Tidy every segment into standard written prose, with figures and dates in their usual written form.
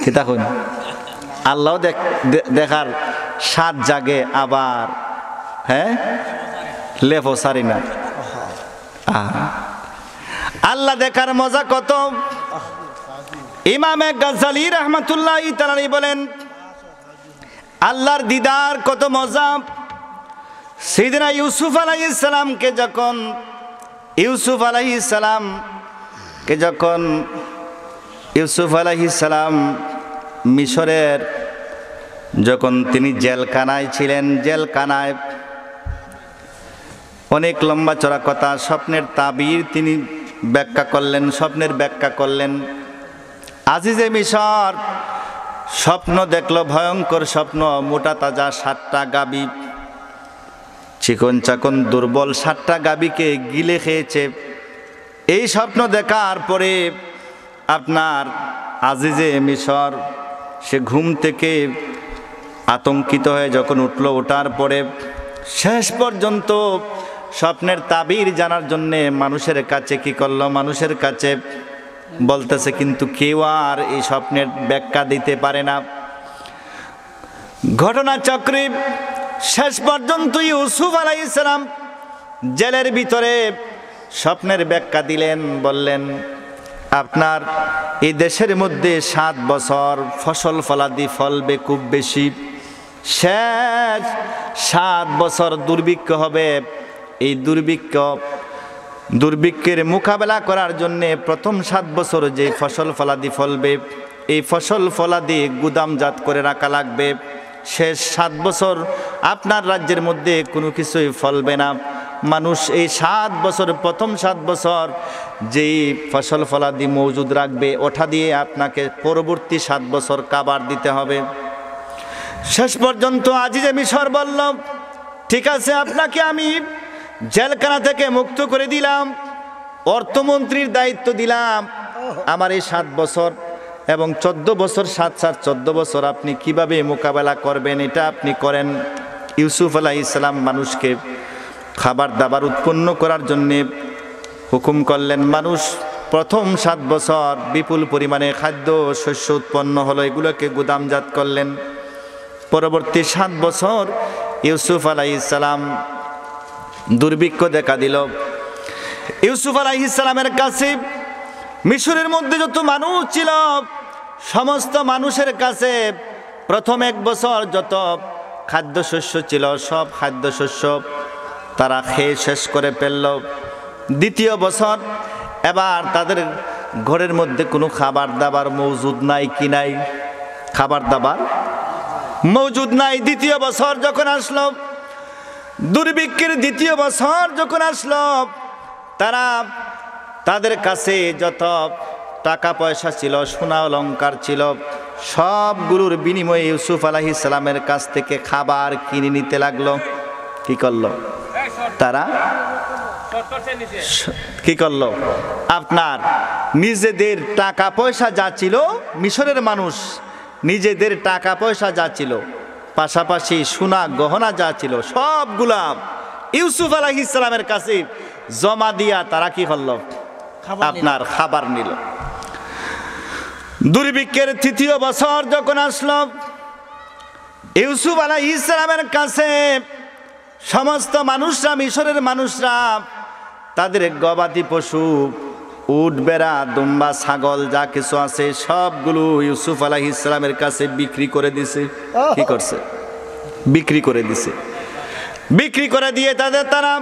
কি তখন আল্লাহ দেখার সাত জাগে আবার হ্যাঁ লেফো সারি না আল্লাহ দেখার মজা কত। ইমামে গাজ্জালী রাহমাতুল্লাহি তাআলা বলেন আল্লাহর দিদার কত মজা। সাইয়েদনা ইউসুফ আলাইহিস সালামকে যখন ইউসুফ আলাইহিস সালাম মিশরের যখন তিনি জেলখানায় ছিলেন, জেলখানায় অনেক লম্বা চড়া কথা স্বপ্নের তাবির তিনি ব্যাখ্যা করলেন, স্বপ্নের ব্যাখ্যা করলেন। আজিজে মিশর স্বপ্ন দেখলো, ভয়ঙ্কর স্বপ্ন, মোটা তাজা 7টা গাবি, চিকন চাকন দুর্বল 7টা গাবিকে গিলে খেয়েছে। এই স্বপ্ন দেখার পরে আপনার আজিজে মিশর সে ঘুম থেকে আতঙ্কিত হয়ে যখন উঠলো, ওঠার পরে শেষ পর্যন্ত স্বপ্নের তাবির জানার জন্যে মানুষের কাছে কি করলো, মানুষের কাছে বলতেছে, কিন্তু কেউ আর এই স্বপ্নের ব্যাখ্যা দিতে পারে না। ঘটনা চক্রে শেষ পর্যন্ত ইউসুফ আলাইহিস সালাম জেলের ভিতরে স্বপ্নের ব্যাখ্যা দিলেন, বললেন আপনার এই দেশের মধ্যে 7 বছর ফসল ফলাদি ফলবে খুব বেশি, শেষ 7 বছর দুর্ভিক্ষ হবে। এই দুর্ভিক্ষের মোকাবেলা করার জন্যে প্রথম 7 বছর যে ফসল ফলাদি ফলবে, এই ফসল ফলাদি গুদামজাত করে রাখা লাগবে। শেষ 7 বছর আপনার রাজ্যের মধ্যে কোনো কিছুই ফলবে না। মানুষ এই 7 বছর, প্রথম 7 বছর যেই ফসল ফলাদি মজুদ রাখবে, ওটা দিয়ে আপনাকে পরবর্তী 7 বছর খাবার দিতে হবে। শেষ পর্যন্ত আজিজে মিশর বলল, ঠিক আছে, আপনাকে আমি জেলখানা থেকে মুক্ত করে দিলাম, অর্থমন্ত্রীর দায়িত্ব দিলাম। আমার এই 7 বছর এবং 14 বছর, 7-7-14 বছর আপনি কিভাবে মোকাবেলা করবেন এটা আপনি করেন। ইউসুফ আলাইহিস সালাম মানুষকে খাবার দাবার উৎপন্ন করার জন্যে হুকুম করলেন। মানুষ প্রথম 7 বছর বিপুল পরিমাণে খাদ্য শস্য উৎপন্ন হলো, এগুলোকে গুদামজাত করলেন। পরবর্তী 7 বছর ইউসুফ আলাইহিস সালাম দুর্ভিক্ষ দেখা দিল। ইউসুফ আলাইহিস সালামের কাছে মিশরের মধ্যে যত মানুষ ছিল, সমস্ত মানুষের কাছে প্রথম 1 বছর যত খাদ্যশস্য ছিল সব খাদ্যশস্য তারা খেয়ে শেষ করে ফেলল। দ্বিতীয় বছর এবার তাদের ঘরের মধ্যে কোনো খাবার দাবার মজুদ নাই, কি নাই, খাবার দাবার মজুদ নাই। দ্বিতীয় বছর যখন আসলো, দুর্ভিক্ষের দ্বিতীয় বছর যখন আসলো, তাদের কাছে যত টাকা পয়সা ছিল, সোনা অলংকার ছিল, সবগুলোর বিনিময়ে ইউসুফ আলাইহিস সালামের কাছ থেকে খাবার কিনে নিতে লাগলো। কি করলো তারা? কি করলো? আপনার নিজেদের টাকা পয়সা যা ছিল, মিশরের মানুষ নিজেদের টাকা পয়সা যা ছিল, পাশাপাশি সোনা গহনা যা ছিল, সবগুলা ইউসুফ আলাইহিস সালামের কাছে জমা দিয়া তারা কি করলো? আপনার খাবার নিল। দুর্ভিক্ষের তৃতীয় বছর যখন আসলো, ইউসুফ আলাইহিস সালামের কাছে সমস্ত মানুষরা, মিশরের মানুষরা তাদের গবাদি পশু, উট, বেড়া, দুম্বা, ছাগল যা কিছু আছে সবগুলো ইউসুফ আলাইহিস সালামের কাছে বিক্রি করে দিছে। কি করছে? বিক্রি করে দিছে। বিক্রি করে দিয়ে তারা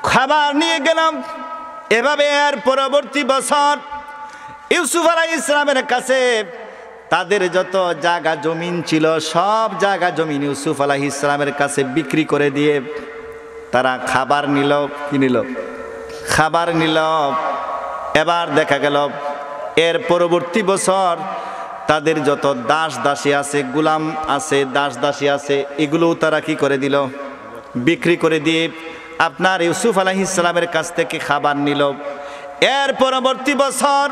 খাবার নিয়ে গেলাম। এভাবে এর পরবর্তী বছর ইউসুফ আলাইহিস সালামের কাছে তাদের যত জায়গা জমিন ছিল সব জায়গা জমিন ইউসুফ আলাইহিস সালামের কাছে বিক্রি করে দিয়ে তারা খাবার নিল। কি নিল? খাবার নিল। এবার দেখা গেল এর পরবর্তী বছর তাদের যত দাস দাসী আছে, গোলাম আছে, দাস দাসী আছে, এগুলোও তারা কি করে দিল? বিক্রি করে দিয়ে আপনার ইউসুফ আলাইহিস সালামের কাছ থেকে খাবার নিল। এর পরবর্তী বছর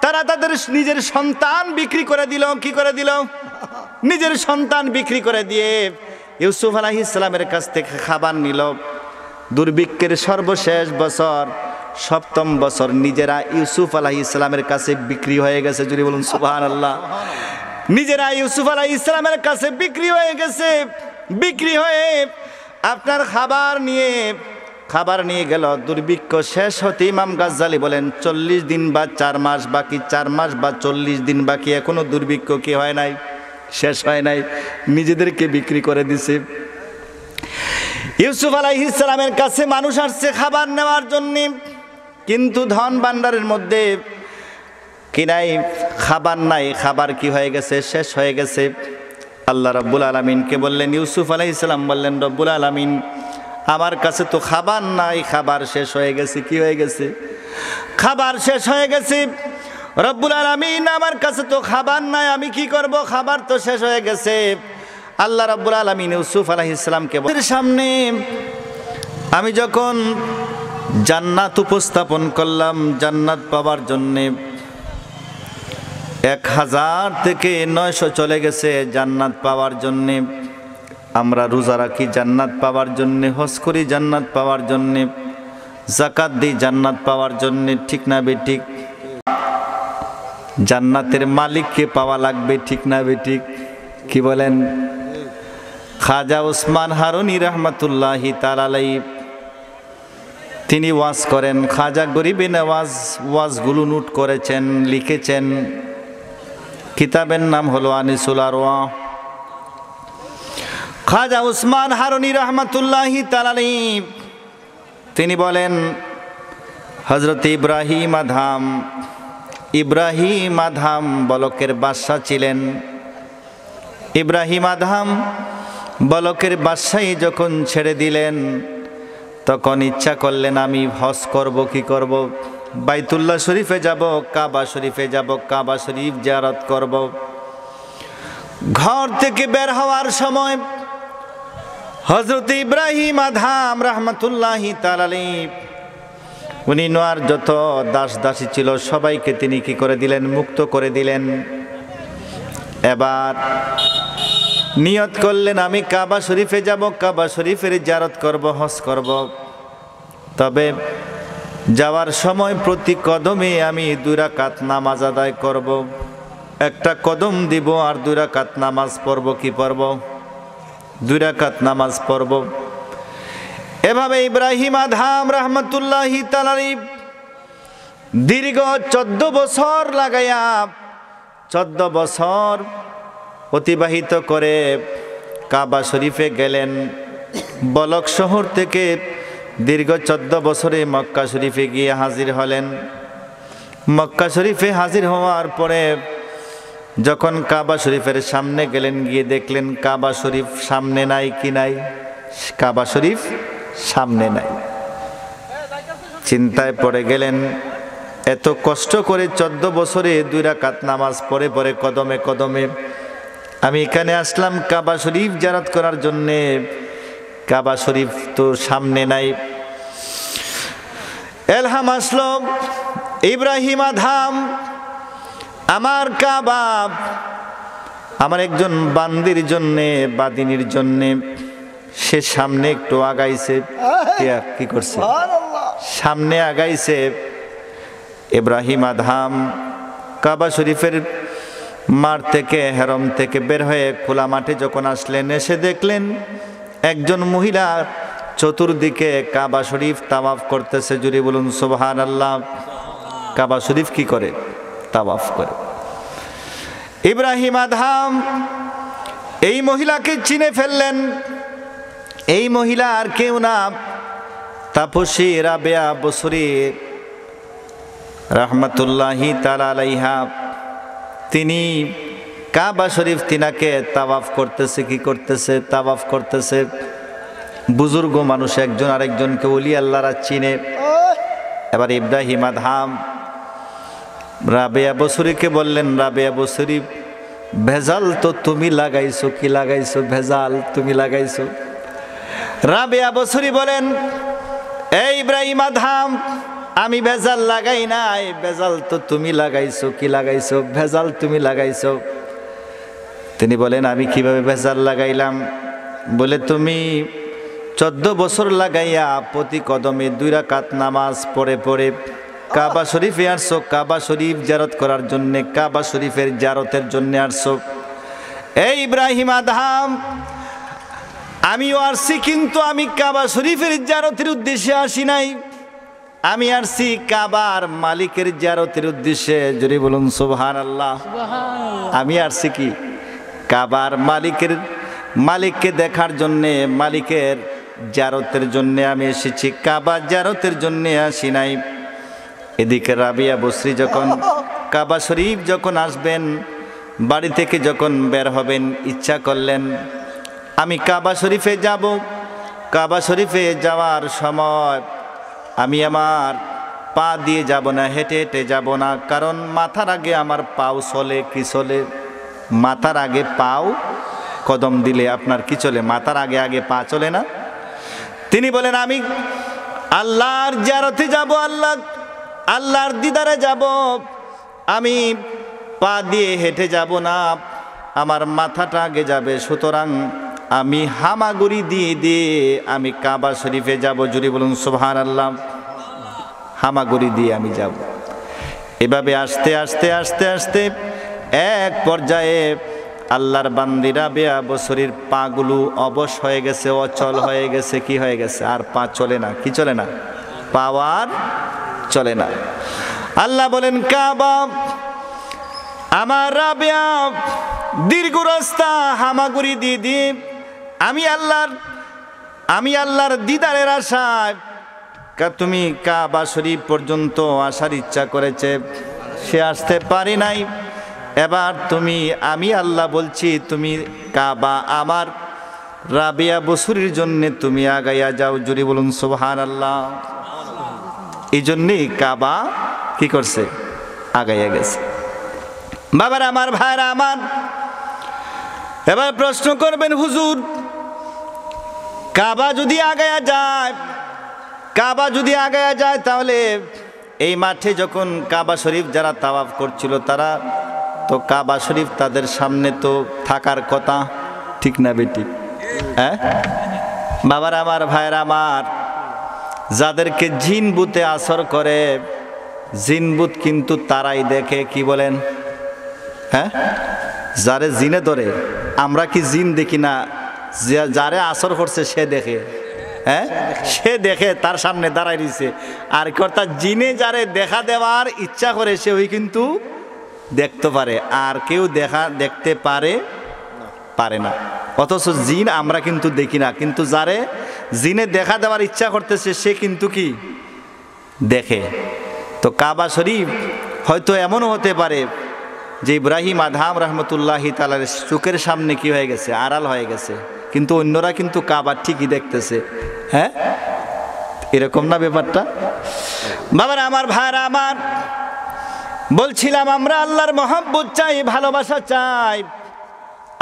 তারা তাদের নিজের সন্তান বিক্রি করে দিল। কি করে দিল? নিজের সন্তান বিক্রি করে দিয়ে ইউসুফ আলাইহিস সালামের কাছ থেকে খাবার নিল। দুর্ভিক্ষের সর্বশেষ বছর, 7ম বছর নিজেরা ইউসুফ আলাইহিস সালামের কাছে বিক্রি হয়ে গেছে। যদি বলুন সুবহানাল্লাহ। নিজেরা ইউসুফ আলাইহিস সালামের কাছে বিক্রি হয়ে গেছে, বিক্রি হয়ে আপনার খাবার নিয়ে গেল। দুর্ভিক্ষ শেষ হতে ইমাম গাজ্জালী বলেন 40 দিন বা 4 মাস বাকি, 4 মাস বা 40 দিন বাকি, এখনো দুর্ভিক্ষ কি হয় নাই, শেষ হয় নাই, নিজেদেরকে বিক্রি করে দিছে। ইউসুফ আলাইহিস সালামের কাছে মানুষ আসছে খাবার নেওয়ার জন্য, কিন্তু ধন ভাণ্ডারের মধ্যে কি নাই, খাবার নাই। খাবার কি হয়ে গেছে, শেষ হয়ে গেছে। আল্লাহ রাব্বুল আলামিনকে বললেন, ইউসুফ আলাইহিস সালাম বললেন, রব্বুল আলামিন আমার কাছে তো খাবার নাই, খাবার শেষ হয়ে গেছে। কি হয়ে গেছে? খাবার শেষ হয়ে গেছে। রব্বুল আলামিন আমার কাছে তো খাবার নাই, আমি কি করব? খাবার তো শেষ হয়ে গেছে। আল্লাহ রাব্বুল আলামিন ইউসুফ আলাইহিস সালামকে সামনে আমি যখন জান্নাত উপস্থাপন করলাম, জান্নাত পাওয়ার জন্যে 1000 থেকে 900 চলে গেছে জান্নাত পাওয়ার জন্যে। আমরা রোজা রাখি জান্নাত পাওয়ার জন্যে, হজ করি জান্নাত পাওয়ার জন্যে, যাকাত দিই জান্নাত পাওয়ার জন্যে, ঠিক না বেঠিক? জান্নাতের মালিককে পাওয়া লাগবে, ঠিক না বেঠিক? কি বলেন? খাজা ওসমান হারুনি রহমাতুল্লাহি তাআলা আলাইহি তিনি ওয়াজ করেন। খাজা গরিবে নওয়াজ ওয়াজগুলো নোট করেছেন, লিখেছেন। কিতাবের নাম হলো আনিসুল আরওয়াহ। খাজা ওসমান হারুনি রহমাতুল্লাহি তাআলা আলাইহি তিনি বলেন, হযরত ইব্রাহিম আদহাম বলকের বাদশা ছিলেন। ইব্রাহিম আদহাম বলকের বাদশাহী যখন ছেড়ে দিলেন, তখন ইচ্ছা করলেন আমি হজ করব। কি করব? বাইতুল্লাহ শরীফে যাব, কাবা শরীফে যাব, কাবা শরীফ জিয়ারত করব। ঘর থেকে বের হওয়ার সময় হযরত ইব্রাহিম আদহাম রাহমাতুল্লাহি তাআলা আলাইহি উনি নোয়ার যত দাস দাসী ছিল সবাইকে তিনি কি করে দিলেন? মুক্ত করে দিলেন। এবার নিয়ত করলেন আমি কাবা শরীফে যাব, কাবা শরীফের জিয়ারত করব, হজ করব। তবে যাওয়ার সময় প্রতি কদমে আমি 2 রাকাত নামাজ আদায় করব। একটা কদম দিব আর 2 রাকাত নামাজ পড়ব। কি পড়ব? 2 রাকাত নামাজ পড়ব। এভাবে ইব্রাহিম আদহাম রাহমাতুল্লাহি তাআলা আলাইহি দীর্ঘ 14 বছর লাগাইয়া 14 বছর অতিবাহিত করে কাবা শরীফে গেলেন। বলক শহর থেকে দীর্ঘ 14 বছরে মক্কা শরীফে গিয়ে হাজির হলেন। মক্কা শরীফে হাজির হওয়ার পরে যখন কাবা শরীফের সামনে গেলেন, গিয়ে দেখলেন কাবা শরীফ সামনে নাই। কি নাই? কাবা শরীফ সামনে নাই। চিন্তায় পড়ে গেলেন, এত কষ্ট করে 14 বছরে 2 রাকাত নামাজ পড়ে পড়ে কদমে কদমে আমি এখানে আসলাম কাবা শরীফ জিয়ারত করার জন্যে, কাবা শরীফ তো সামনে নাই। এলহাম আসলো, ইব্রাহিম আদহাম আমার কাবা আমার একজন বান্দির জন্যে, বাদিনীর জন্যে সে সামনে একটু আগাইছে। কি করছে? সামনে আগাইছে। ইব্রাহিম আদহাম কাবা শরীফের মাঠ থেকে, হেরম থেকে বের হয়ে খোলা মাঠে যখন আসলেন, এসে দেখলেন একজন মহিলা চতুর্দিকে কাবা শরীফ তাওয়াফ করতেছে। জুড়ে বলুন সুবহানাল্লাহ। কাবা শরীফ কি করে? তাওয়াফ করে। ইব্রাহিম আদহাম এই মহিলাকে চিনে ফেললেন। এই মহিলা আর কেউ না, তাপসী রাবেয়া বসরি রাহমাতুল্লাহি তাআলা আলাইহা। তিনি কাবা শরীফ তিনাকে তাওয়াফ করতেছে। কি করতেছে? তাওয়াফ করতেছে। বুজুর্গ মানুষ একজন আরেকজনকে ওলি আল্লাহরা চিনে। এবার ইব্রাহিম আদহাম রাবেয়া বসরিকে বললেন, রাবেয়া বসরি ভেজাল তো তুমি লাগাইছো। কি লাগাইছো? ভেজাল তুমি লাগাইছো। রাবেয়া বসরি বলেন, এই ইব্রাহিম আদহাম আমি ভেজাল লাগাই নাই, ভেজাল তো তুমি লাগাইছো। কি লাগাইছো? ভেজাল তুমি লাগাইছো। তিনি বলেন আমি কিভাবে ভেজাল লাগাইলাম? বলে তুমি 14 বছর লাগাইয়া প্রতি কদমে 2 রাকাত নামাজ পড়ে পড়ে কাবা শরীফে আসছো, কাবা শরীফ জিয়ারত করার জন্যে, কাবা শরীফের জিয়ারতের জন্য আসছো। এই ইব্রাহিম আদহাম, আমিও আসছি, কিন্তু আমি কাবা শরীফের জিয়ারতের উদ্দেশ্যে আসি নাই। আমি আসছি কাবার মালিকের জিয়ারতের উদ্দেশ্যে। জোরে বলুন সুবহানাল্লাহ। আমি আসছি কি? কাবার মালিককে দেখার জন্যে, মালিকের জিয়ারতের জন্যে আমি এসেছি, কাবা জিয়ারতের জন্যে আসি নাই। এদিকে রাবিয়া বসরি যখন কাবা শরীফ যখন আসবেন, বাড়ি থেকে যখন বের হবেন, ইচ্ছা করলেন আমি কাবা শরীফে যাব। কাবা শরীফে যাওয়ার সময় আমি আমার পা দিয়ে যাব না, হেঁটে হেঁটে যাব না, কারণ মাথার আগে আমার পাও চলে। কি চলে? মাথার আগে পাও কদম দিলে আপনার কি চলে? মাথার আগে আগে পা চলে না? তিনি বলেন আমি আল্লাহর জিয়ারতে যাব, আল্লাহর দিদারে যাব, আমি পা দিয়ে হেঁটে যাব না, আমার মাথাটা আগে যাবে। সুতরাং আমি হামাগুড়ি দিয়ে দিয়ে আমি কাবা শরীফে যাব। জুড়ে বলুন সুবহানাল্লাহ। হামাগুড়ি দিয়ে আমি যাব। এভাবে আস্তে আস্তে আস্তে আস্তে এক পর্যায়ে আল্লাহর বান্দি রাবিয়া বসরির পাগুলো অবশ হয়ে গেছে, অচল হয়ে গেছে। কি হয়ে গেছে? আর পা চলে না। কি চলে না? পাওয়ার চলে না। আল্লাহ বলেন কাবা, আমার রাবিয়া দীর্ঘ রাস্তা হামাগুড়ি দিয়ে দিয়ে আমি আল্লাহর দিদারের আশায় তুমি কাবা শরীফ পর্যন্ত আসার ইচ্ছা করেছে, সে আসতে পারি নাই। এবার আমি আল্লাহ বলছি, তুমি কাবা আমার রাবিয়া বসরির জন্য তুমি আগাইয়া যাও। জুড়ে বলুন সুবহানাল্লাহ। এই জন্যই কাবা কি করছে? আগাইয়া গেছে। বাবার আমার, ভাইরা আমার, এবার প্রশ্ন করবেন হুজুর, কাবা যদি আগায়া যায় তাহলে এই মাঠে যখন কাবা শরীফ যারা তাওয়াফ করছিল, তারা তো কাবা শরীফ তাদের সামনে তো থাকার কথা, ঠিক না বেটি? হ্যাঁ বাবার আমার, ভাইরা আমার, যাদেরকে জিন বুতে আসর করে, জিন বুত কিন্তু তারাই দেখে। কি বলেন? হ্যাঁ, যারে জিনে ধরে, আমরা কি জিন দেখি না? যারে আসর করছে সে দেখে। হ্যাঁ, সে দেখে, তার সামনে দাঁড়াই দিছে। আর অর্থাৎ জিনে যারে দেখা দেওয়ার ইচ্ছা করে সে ওই কিন্তু দেখতে পারে, আর কেউ দেখতে পারে না। অথচ জিন আমরা কিন্তু দেখি না, কিন্তু যারে জিনে দেখা দেওয়ার ইচ্ছা করতেছে সে কিন্তু কি দেখে। তো কাবা শরীফ হয়তো এমনও হতে পারে যে ইব্রাহিম আদহাম রহমতুল্লাহি তাআলার চোখের সামনে কি হয়ে গেছে? আড়াল হয়ে গেছে, কিন্তু অন্যরা কিন্তু কাবা ঠিকই দেখতেছে। হ্যাঁ, এরকম না ব্যাপারটা? বাবার আমার, ভাইরা আমার, বলছিলাম আমরা আল্লাহর মহব্বত চাই, ভালোবাসা চাই।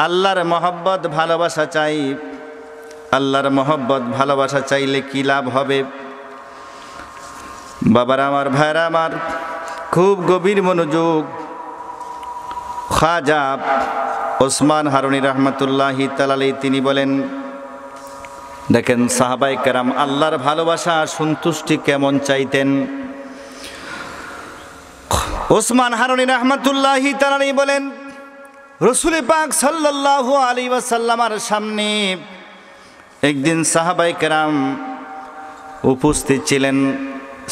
আল্লাহর মহব্বত ভালোবাসা চাই। আল্লাহর মহব্বত ভালোবাসা চাইলে কি লাভ হবে? বাবার আমার, ভাইরা আমার, খুব গভীর মনোযোগ। খাজা ওসমান হারুনি রহমতুল্লাহি তাআলা তিনি বলেন, দেখেন সাহাবায়ে কেরাম আল্লাহর ভালোবাসা সন্তুষ্টি কেমন চাইতেন। ওসমান হারুনি রহমতুল্লাহি তাআলা বলেন, রাসূল পাক সাল্লাল্লাহু আলাইহি ওয়াসাল্লামের সামনে একদিন সাহাবায়ে কেরাম উপস্থিত ছিলেন।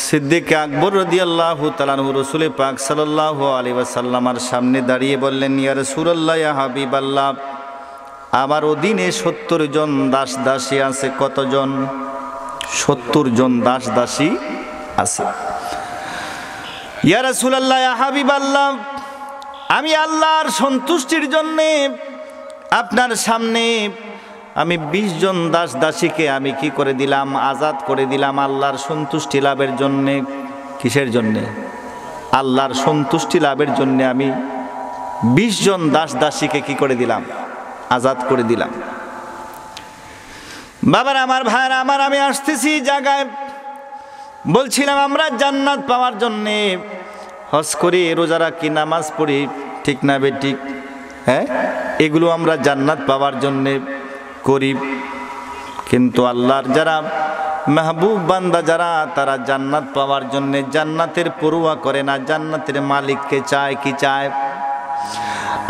সিদ্দিক আকবর রাদিয়াল্লাহু তাআলা আনহু রাসূল পাক সাল্লাল্লাহু আলাইহি ওয়াসাল্লামের সামনে দাঁড়িয়ে বললেন, ইয়া রাসূলুল্লাহ, ইয়া হাবিবাল্লাহ, আমার অধীনে 70 জন দাস দাসী আছে। কতজন? 70 জন দাস দাসী আছে। ইয়া রাসূলুল্লাহ, ইয়া হাবিবাল্লাহ, আমি আল্লাহর সন্তুষ্টির জন্য আপনার সামনে আমি 20 জন দাস দাসীকে আমি কি করে দিলাম? আজাদ করে দিলাম আল্লাহর সন্তুষ্টি লাভের জন্যে। কিসের জন্যে? আল্লাহর সন্তুষ্টি লাভের জন্যে আমি 20 জন দাস দাসীকে কি করে দিলাম? আজাদ করে দিলাম। বাবার আমার, ভাইরা আমার, আমি আসতেছি জায়গায়, বলছিলাম আমরা জান্নাত পাওয়ার জন্যে হজ করি, রোজা রাখি, নামাজ পড়ি, ঠিক না বেঠিক? হ্যাঁ, এগুলো আমরা জান্নাত পাওয়ার জন্যে করি। কিন্তু আল্লাহর যারা মাহবুব বান্দা যারা, তারা জান্নাত পাওয়ার জন্যে জান্নাতের পরোয়া করে না, জান্নাতের মালিককে চায়। কি চায়?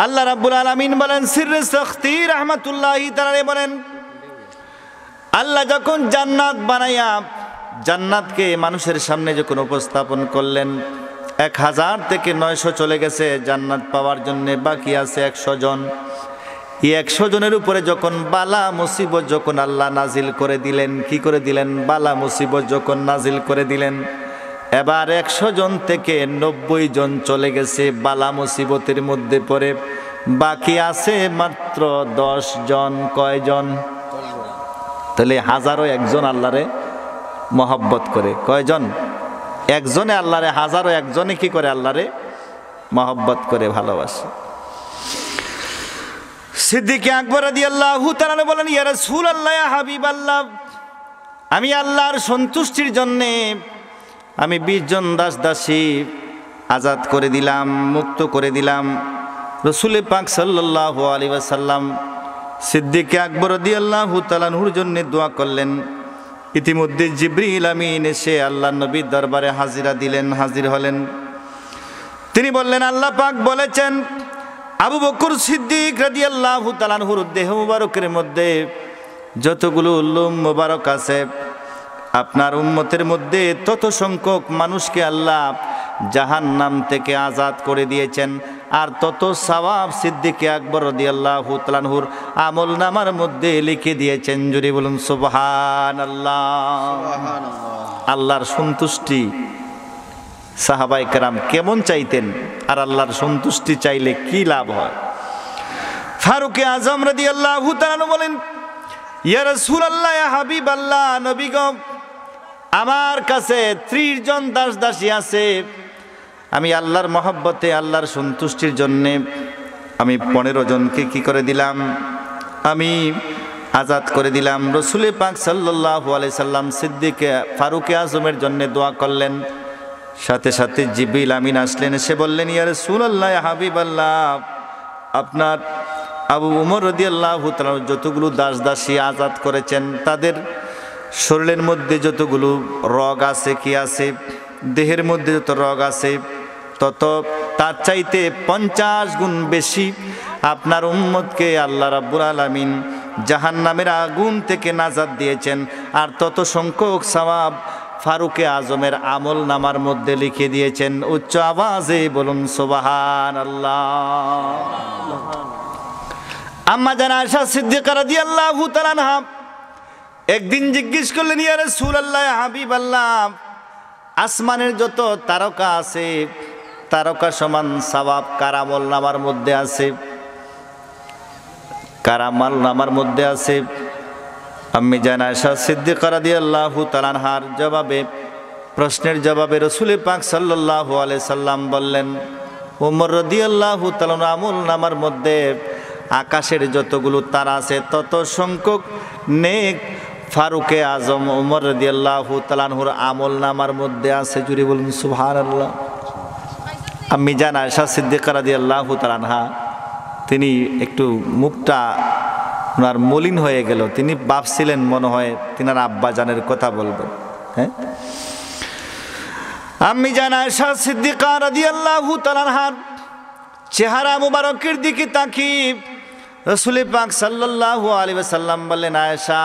আল্লাহ রাব্বুল আলামিন বলেন সিররে সখতি রাহমাতুল্লাহি তাআলা বলেন, আল্লাহ যখন জান্নাত বানাইয়া জান্নাতকে মানুষের সামনে যখন উপস্থাপন করলেন, 1000 থেকে 900 চলে গেছে জান্নাত পাওয়ার জন্য, বাকি আছে 100 জন। এই 100 জনের উপরে যখন বালা মুসিবত যখন আল্লাহ নাজিল করে দিলেন, কি করে দিলেন? বালা মুসিবত যখন নাজিল করে দিলেন, এবার 100 জন থেকে 90 জন চলে গেছে বালা মুসিবতের মধ্যে পড়ে, বাকি আছে মাত্র 10 জন। কয়জন? তাহলে হাজারো একজন আল্লাহরে মহব্বত করে। কয়জন? একজনে আল্লাহরে, হাজারো একজনে কি করে? আল্লাহরে মহব্বত করে, ভালোবাসে। সিদ্দিক আকবর রাদিয়াল্লাহু তাআলা বলেন, ইয়া রাসূলুল্লাহ, ইয়া হাবিবাল্লাহ, আমি আল্লাহর সন্তুষ্টির জন্যে আমি 20 জন দাস দাসী আজাদ করে দিলাম, মুক্ত করে দিলাম। রাসূল পাক সাল্লাল্লাহু আলাইহি ওয়াসাল্লাম সিদ্দিক আকবর রাদিয়াল্লাহু তাআলার জন্য দোয়া করলেন। ইতিমধ্যে জিবরিল আমিন এসে আল্লাহ নবীর দরবারে হাজির হলেন। তিনি বললেন, আল্লাহ পাক বলেছেন আবু বকর সিদ্দিক রাদিয়াল্লাহু তাআলার দেহ মুবারকের মধ্যে যতগুলো লোম মুবারক আছে, আপনার উম্মতের মধ্যে তত সংখ্যক মানুষকে আল্লাহ জাহান্নাম থেকে আজাদ করে দিয়েছেন, আর তত সওয়াব সিদ্দিক আকবর রাদিয়াল্লাহু তাআলার আমলনামার মধ্যে লিখে দিয়েছেন। জোরে বলুন সুবহানাল্লাহ। আল্লাহর সন্তুষ্টি সাহাবায়ে কেরাম কেমন চাইতেন, আর আল্লাহর সন্তুষ্টি চাইলে কি লাভ হয়। ফারুক আজম রাদিয়াল্লাহু তাআলা বলেন, ইয়া রাসূলুল্লাহ, ইয়া হাবিবাল্লাহ, নবী গো, আমার কাছে 30 জন দাস দাসী আছে। আমি আল্লাহর মহব্বতে, আল্লাহর সন্তুষ্টির জন্যে আমি 15 জনকে কি করে দিলাম? আমি আজাদ করে দিলাম। রাসূল পাক সাল্লাল্লাহু আলাইহি সাল্লাম সিদ্দিক ফারুক আজমের জন্য দোয়া করলেন। সাথে সাথে জিবরিল আমিন আসলেন, এসে বললেন, ইয়া রাসূলুল্লাহ, ইয়া হাবিবাল্লাহ, আপনার আবু উমর রাদিয়াল্লাহু তাআলা যতগুলো দাস দাসী আজাদ করেছেন, তাদের শরীরের মধ্যে যতগুলো রগ আছে, কি আছে, দেহের মধ্যে যত রগ আছে, তত তার চাইতে 50 গুণ বেশি আপনার উম্মতকে আল্লাহ রাব্বুল আলামিন জাহান্নামের আগুন থেকে নাজাত দিয়েছেন, আর তত সংখ্যক সওয়াব ফারুকে আজমের আমল নামার মধ্যে লিখে দিয়েছেন। উচ্চ আওয়াজে বলুন সুবহানাল্লাহ। আম্মা জান আয়েশা সিদ্দিকা রাদিয়াল্লাহু তাআলা আনহা একদিন জিজ্ঞেস করলেন, ইয়া রাসূলুল্লাহ, ইয়া হাবিবাল্লাহ, আসমানের যত তারকা আছে, তারকা সমান সওয়াব কার আমল নামার মধ্যে আছে? কার আমল নামার মধ্যে আছে? আম্মি জান আয়েশা সিদ্দিকা রাদিয়াল্লাহু তাআলা আনহার জবাবে, প্রশ্নের জবাবে রাসূল পাক সাল্লাল্লাহু আলাইহি সাল্লাম বললেন, ওমর রাদিয়াল্লাহু তাআলা আমল নামার মধ্যে আকাশের যতগুলো তারা আছে, তত সংখ্যক নেক ফারুকে আজম ওমর রাদিয়াল্লাহু তাআলা আনহুর আমল নামার মধ্যে আছে। জুড়ে বলুন সুবহানাল্লাহ। আম্মি জান আয়েশা সিদ্দিকা রাদিয়াল্লাহু তাআলা আনহা, তিনি একটু মুখটা ওনার মলিন হয়ে গেল। তিনি ভাবছিলেন মনে হয় তিনার আব্বা জানের কথা বলবেন। হ্যাঁ, আম্মি জান আয়েশা সিদ্দিকা রাদিয়াল্লাহু তাআলা আনহার চেহারা মুবারকের দিকে তাকিয়ে রাসূল পাক সাল্লাল্লাহু আলাইহি ওয়াসাল্লাম বললেন, আয়েশা,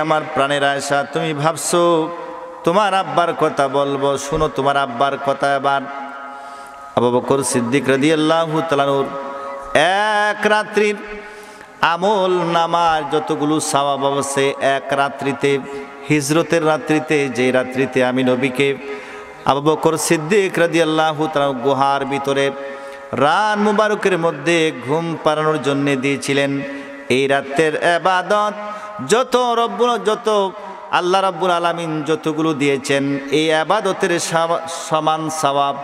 আমার প্রাণের আয়েশা, তুমি ভাবছো তোমার আব্বার কথা বলবো, শুনো তোমার আব্বার কথা। এবার আবু বকর সিদ্দিক রাদিয়াল্লাহু তাআলা এক রাত্রির আমল নামার যতগুলো সওয়াব আছে, এক রাত্রিতে, হিজরতের রাত্রিতে, যে রাত্রিতে আমি নবীকে আবু বকর সিদ্দিক রাদিয়াল্লাহু তাআলা গুহার ভিতরে রাত মুবারকের মধ্যে ঘুম পাড়ানোর জন্য দিয়েছিলেন, এই রাতের ইবাদত যত আল্লাহ রাব্বুল আলামিন যতগুলো দিয়েছেন, এই ইবাদতের সমান সওয়াব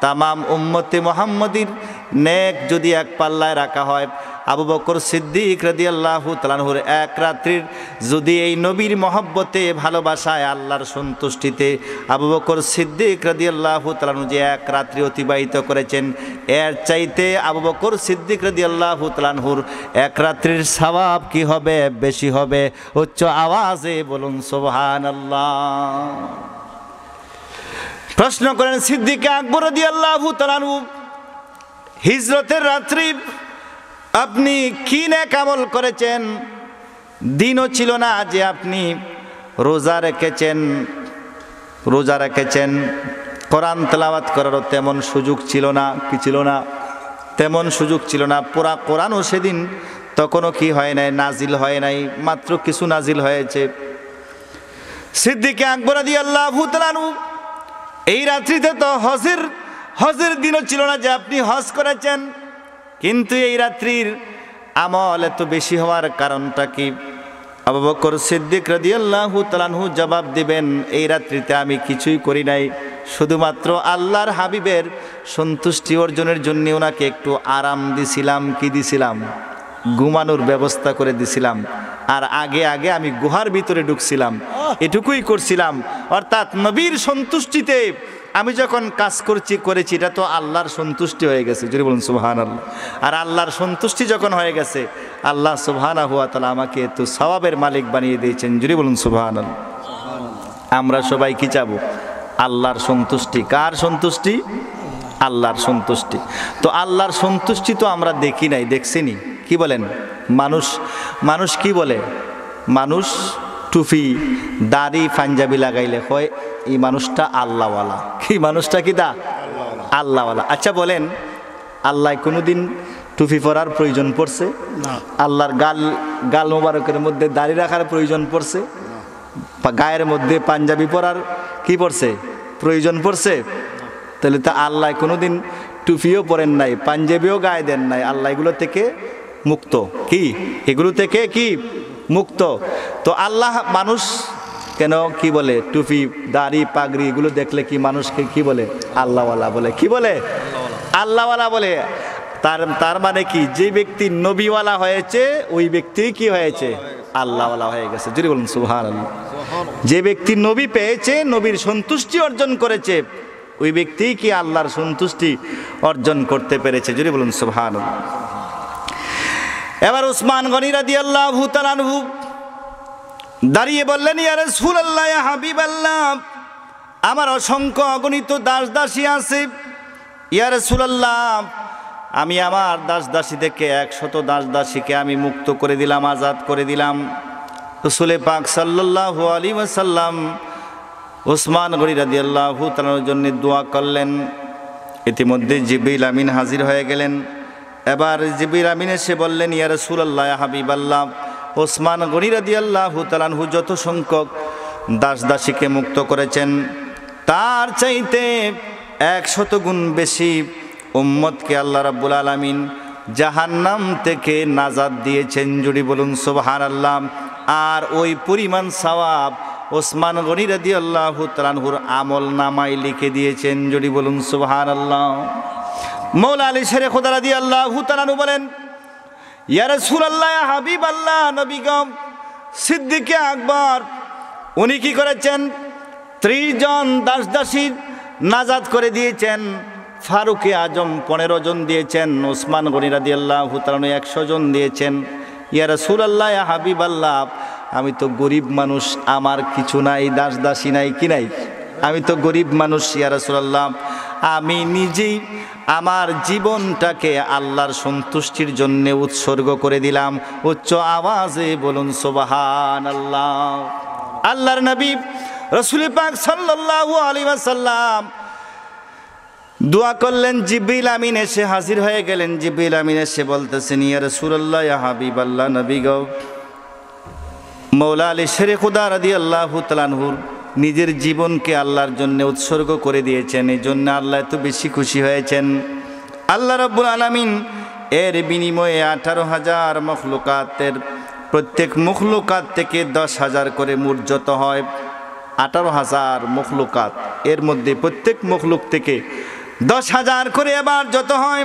তামাম উম্মতে মুহাম্মাদির নেক যদি এক পাল্লায় রাখা হয়, আবু বকর সিদ্দিক রাদিয়াল্লাহু তাআলা আনহুর এক রাত্রির যদি এই নবীর মহব্বতে, ভালোবাসায়, আল্লাহর সন্তুষ্টিতে আবু বকর সিদ্দিক রাদিয়াল্লাহু তাআলা আনহু যে এক রাত্রি অতিবাহিত করেছেন, এর চাইতে আবু বকর সিদ্দিক রাদিয়াল্লাহু তাআলা আনহুর এক রাত্রির সওয়াব কি হবে? বেশি হবে। উচ্চ আওয়াজে বলুন সুবহানাল্লাহ। প্রশ্ন করেন সিদ্দিক আকবর রাদিয়াল্লাহু তাআলা আনহু, হিজরতের রাত্রি আপনি কি নেক আমল করেছেন, দিনও ছিল না যে আপনি রোজা রেখেছেন, কোরআন তেলাওয়াত করারও তেমন সুযোগ ছিল না, কি ছিল না, তেমন সুযোগ ছিল না। পুরা কোরআনও সেদিন তখনও কি হয় নাই, নাজিল হয় নাই, মাত্র কিছু নাজিল হয়েছে। সিদ্দিকে আকবর রাদিয়াল্লাহু তাআলা আনহু এই রাত্রিতে তো হজের দিনও ছিল না যে আপনি হজ করেছেন, কিন্তু এই রাত্রির আমল এত বেশি হওয়ার কারণটা কি? আবু বকর সিদ্দিক রাদিয়াল্লাহু তাআলা আনহু জবাব দিবেন, এই রাত্রিতে আমি কিছুই করি নাই, শুধুমাত্র আল্লাহর হাবিবের সন্তুষ্টি অর্জনের জন্য ওনাকে একটু আরাম দিছিলাম। কি দিছিলাম? ঘুমানোর ব্যবস্থা করে দিছিলাম। আর আগে আমি গুহার ভিতরে ঢুকছিলাম, এটুকুই করছিলাম। অর্থাৎ নবীর সন্তুষ্টিতে আমি যখন কাজ করেছি এটা তো আল্লাহর সন্তুষ্টি হয়ে গেছে, যদি বলুন সুবহানাল্লাহ। আর আল্লাহর সন্তুষ্টি যখন হয়ে গেছে, আল্লাহ সুবহানাহু ওয়া তাআলা আমাকে এত সওয়াবের মালিক বানিয়ে দিয়েছেন, যদি বলুন সুবহানাল্লাহ। আমরা সবাই কি চাবো? আল্লাহর সন্তুষ্টি। কার সন্তুষ্টি? আল্লাহর সন্তুষ্টি। তো আল্লাহর সন্তুষ্টি তো আমরা দেখি নাই, দেখছিনি। কি বলেন? মানুষ কি বলে? মানুষ টুপি দাড়ি পাঞ্জাবি লাগাইলে হয় এই মানুষটা আল্লাহওয়ালা। কি মানুষটা কি দা? আল্লাহওয়ালা। আচ্ছা বলেন, আল্লাহ কোনোদিন টুপি পরার প্রয়োজন পড়ছে? আল্লাহর গাল মোবারকের মধ্যে দাড়ি রাখার প্রয়োজন পড়ছে? গায়ের মধ্যে পাঞ্জাবি পরার কি পড়ছে? প্রয়োজন পড়ছে? তাহলে তো আল্লাহ কোনোদিন টুপিও পরেন নাই, পাঞ্জাবিও গায়ে দেন নাই। আল্লাহ এগুলো থেকে মুক্ত। কি এগুলো থেকে কি মুক্ত? তো আল্লাহ মানুষ কেন কি বলে? টুপি দাড়ি পাগড়ি এগুলো দেখলে কি মানুষকে কি বলে? আল্লাহওয়ালা বলে। কি বলে? আল্লাহওয়ালা বলে। তার মানে কি? যে ব্যক্তি নবীওয়ালা হয়েছে ওই ব্যক্তি কি হয়েছে? আল্লাহওয়ালা হয়ে গেছে, যদি বলুন সুবহানাল্লাহ। যে ব্যক্তি নবী পেয়েছে, নবীর সন্তুষ্টি অর্জন করেছে, ওই ব্যক্তি কি আল্লাহর সন্তুষ্টি অর্জন করতে পেরেছে, যদি বলুন সুবহানাল্লাহ। এবার উসমান গনি রাদিয়াল্লাহু তাআলা আনহু দাঁড়িয়ে বললেন, ইয়া রাসূলুল্লাহ, ইয়া হাবিবাল্লাহ, আমার অসংখ্য অগণিত দাস দাসী আছে। ইয়া রাসূলুল্লাহ, আমি আমার দাস দাসী থেকে 100 দাস দাসীকে আমি মুক্ত করে দিলাম, আজাদ করে দিলাম। রাসূল পাক সাল্লাল্লাহু আলাইহি ওয়াসাল্লাম উসমান গনি রাদিয়াল্লাহু তাআলার জন্য দোয়া করলেন। ইতিমধ্যে জিবরিল আমিন হাজির হয়ে গেলেন। এবার জিবরিল আমিন এসে বললেন, ইয়া রাসূলুল্লাহ, ইয়া হাবিবাল্লাহ, ওসমান গনি রাদিয়াল্লাহু তাআলা আনহু যত সংখ্যক দাস দাসীকে মুক্ত করেছেন, তার চাইতে 100 গুণ বেশি উম্মতকে আল্লাহ রাব্বুল আলামিন জাহান্নাম থেকে নাজাত দিয়েছেন, যদি বলুন সুবহানাল্লাহ। আর ওই পরিমাণ সওয়াব ওসমান গনি রাদিয়াল্লাহু তাআলা আনহুর আমল নামায় লিখে দিয়েছেন, যদি বলুন সুবহানাল্লাহ। মৌলা আলী শেরে খোদা রাদিয়াল্লাহু তাআলা আনহু বলেন, ইয়া রাসূলুল্লাহ, ইয়া হাবিবাল্লাহ, নবীগণ সিদ্দিকে আকবর উনি কি করেছেন? 30 জন দাস দাসী নাজাত করে দিয়েছেন। ফারুকে আজম 15 জন দিয়েছেন। ওসমান গনি রাদিয়াল্লাহু তাআলা 100 জন দিয়েছেন। ইয়া রাসূলুল্লাহ, ইয়া হাবিবাল্লাহ, আমি তো গরিব মানুষ, আমার কিছু নাই, দাস দাসী নাই, কি নাই? আমি তো গরিব মানুষ। ইয়া রাসূলুল্লাহ, আমি নিজেই আমার জীবনটাকে আল্লাহর সন্তুষ্টির জন্য উৎসর্গ করে দিলাম। উচ্চ আওয়াজে বলুন সুবহানাল্লাহ। আল্লাহর নবী রাসূল পাক সাল্লাল্লাহু আলাইহি ওয়াসাল্লাম দোয়া করলেন। জিবরিল আমিন এসে হাজির হয়ে গেলেন। জিবরিল আমিন এসে বলতেছেন, ইয়া রাসূলুল্লাহ, ইয়া হাবিবাল্লাহ, নবী গো, মৌলা আলী শেরে খুদা রাদিয়াল্লাহু তাআলা আনহু নিজের জীবনকে আল্লাহর জন্য উৎসর্গ করে দিয়েছেন। এই জন্য আল্লাহ এত বেশি খুশি হয়েছেন। আল্লাহ রাব্বুল আলামিন এর বিনিময়ে 18,000 মখলুকাতের প্রত্যেক মখলুকাত থেকে 10,000 করে মোট যত হয় 18,000 মখলুকাত, এর মধ্যে প্রত্যেক মখলুক থেকে 10,000 করে এবার যত হয়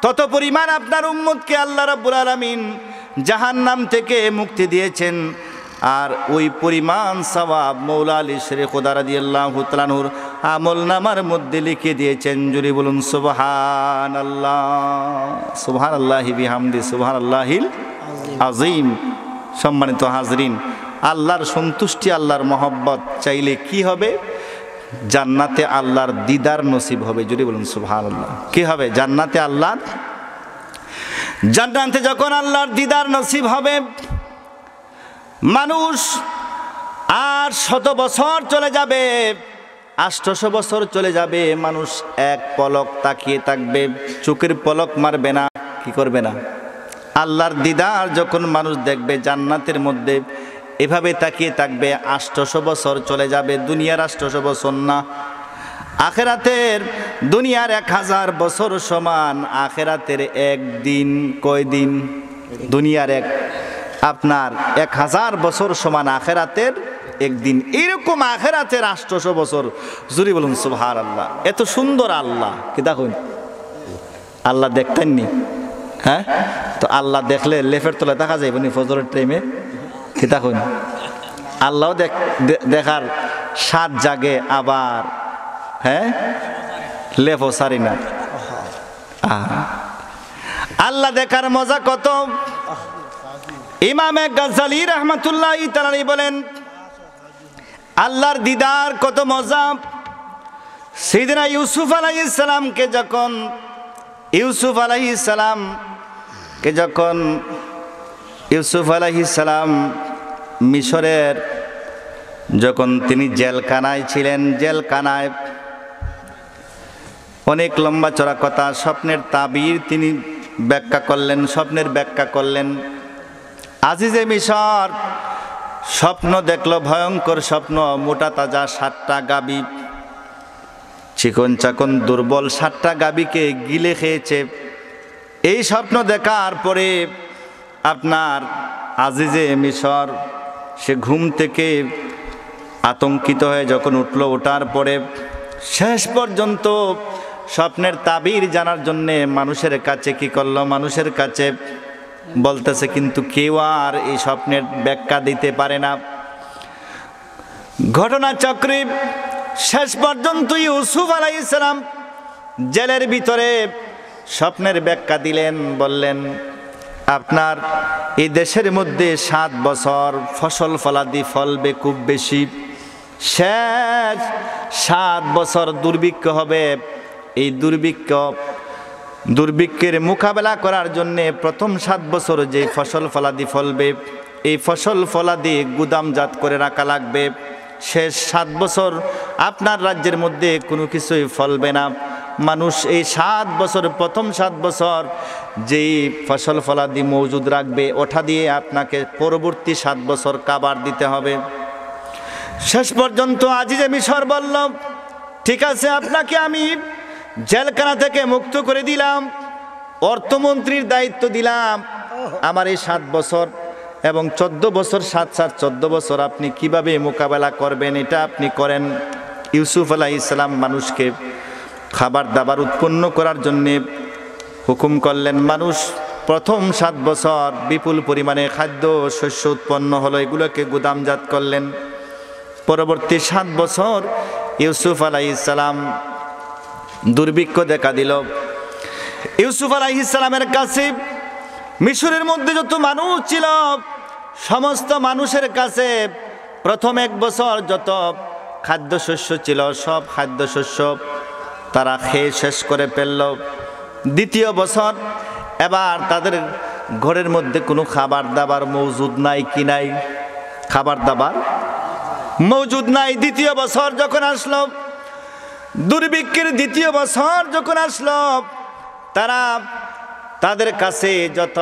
তত পরিমাণ আপনার উম্মতকে আল্লাহ রাব্বুল আলামিন জাহান্নাম থেকে মুক্তি দিয়েছেন। আর ওই পরিমাণ সওয়াব মৌলা আলী শেরে খোদা রাদিয়াল্লাহু তাআলা আনহুর আমল নামার মধ্যে লিখে দিয়েছেন, জুড়ে বলুন সুবহানাল্লাহ। সুবহানাল্লাহি বিহামদি, সুবহানাল্লাহিল আযীম। সম্মানিত হাজরিন, আল্লাহর সন্তুষ্টি, আল্লাহর মহব্বত চাইলে কি হবে? জান্নাতে আল্লাহর দিদার নসিব হবে। যদি বলুন সুবহানাল্লাহ। কি হবে? জান্নাতে আল্লাহর, জান্নাতে যখন আল্লাহর দিদার নসিব হবে, মানুষ আর 100 বছর চলে যাবে, 800 বছর চলে যাবে, মানুষ এক পলক তাকিয়ে থাকবে, চোখের পলক মারবে না। কি করবে না? আল্লাহর দিদার যখন মানুষ দেখবে জান্নাতের মধ্যে, এভাবে তাকিয়ে থাকবে, 800 বছর চলে যাবে। দুনিয়ার 800 বছর না, আখেরাতের, দুনিয়ার 1000 বছর সমান আখেরাতের একদিন। কয়দিন? দুনিয়ার আপনার 1000 বছর সমান আখেরাতের একদিন। এরকম আখেরাতের 800 বছর। জুরি বলুন সুবহানাল্লাহ। এত সুন্দর আল্লাহ, কি দেখুন, আল্লাহ দেখতেননি? হ্যাঁ, তো আল্লাহ দেখলে লেফের তলে দেখা যাইব নি ফজরের টাইমে? কি দেখুন, আল্লাহ দেখার স্বাদ জাগে, আবার হ্যাঁ লেফও সারি না। আল্লাহ দেখার মজা কত! ইমামে গাজ্জালী রাহমাতুল্লাহি তাআলা বলেন, আল্লাহর দিদার কত মজা। সাইয়েদনা ইউসুফ আলাইহিস সালামকে যখন ইউসুফ আলাইহিস সালাম মিশরের যখন তিনি জেলখানায় ছিলেন, জেলখানায় অনেক লম্বা চড়া কথা, স্বপ্নের তাবির তিনি ব্যাখ্যা করলেন, স্বপ্নের ব্যাখ্যা করলেন। আজিজে মিশর স্বপ্ন দেখল, ভয়ঙ্কর স্বপ্ন। মোটা তাজা 7টা গাবি, চিকন চাকন দুর্বল 7টা গাবিকে গিলে খেয়েছে। এই স্বপ্ন দেখার পরে আপনার আজিজে মিশর সে ঘুম থেকে আতঙ্কিত হয়ে যখন উঠল, ওঠার পরে শেষ পর্যন্ত স্বপ্নের তাবির জানার জন্যে মানুষের কাছে কি করলো, মানুষের কাছে বলতেছে, কিন্তু কেউ আর এই স্বপ্নের ব্যাখ্যা দিতে পারে না। ঘটনাচক্রে শেষ পর্যন্ত ইউসুফ আলাইহিস সালাম জেলের ভিতরে স্বপ্নের ব্যাখ্যা দিলেন, বললেন, আপনার এই দেশের মধ্যে 7 বছর ফসল ফলাদি ফলবে খুব বেশি, শেষ 7 বছর দুর্ভিক্ষ হবে। এই দুর্ভিক্ষের মোকাবেলা করার জন্যে প্রথম 7 বছর যে ফসল ফলাদি ফলবে, এই ফসল ফলাদি গুদামজাত করে রাখা লাগবে। শেষ 7 বছর আপনার রাজ্যের মধ্যে কোনো কিছুই ফলবে না। মানুষ এই 7 বছর, প্রথম 7 বছর যেই ফসল ফলাদি মজুদ রাখবে, ওঠা দিয়ে আপনাকে পরবর্তী 7 বছর কাবার দিতে হবে। শেষ পর্যন্ত আজিজে মিশর বলল, ঠিক আছে, আপনাকে আমি জেলখানা থেকে মুক্ত করে দিলাম, অর্থমন্ত্রীর দায়িত্ব দিলাম। আমার এই 7 বছর এবং 14 বছর, 7-7-14 বছর আপনি কিভাবে মোকাবেলা করবেন এটা আপনি করেন। ইউসুফ আলাইহিস সালাম মানুষকে খাবার দাবার উৎপন্ন করার জন্যে হুকুম করলেন। মানুষ প্রথম 7 বছর বিপুল পরিমাণে খাদ্য শস্য উৎপন্ন হলো, এগুলোকে গুদামজাত করলেন। পরবর্তী 7 বছর ইউসুফ আলাইহিস সালাম দুর্ভিক্ষ দেখা দিল। ইউসুফ আলাইহিস সালামের কাছে মিশরের মধ্যে যত মানুষ ছিল, সমস্ত মানুষের কাছে প্রথম 1 বছর যত খাদ্যশস্য ছিল, সব খাদ্যশস্য তারা খেয়ে শেষ করে ফেলল। দ্বিতীয় বছর এবার তাদের ঘরের মধ্যে কোনো খাবার দাবার মজুদ নাই। কি নাই? খাবার দাবার মজুদ নাই। দ্বিতীয় বছর যখন আসলো, দুর্ভিক্ষের দ্বিতীয় বছর যখন আসলো, তাদের কাছে যত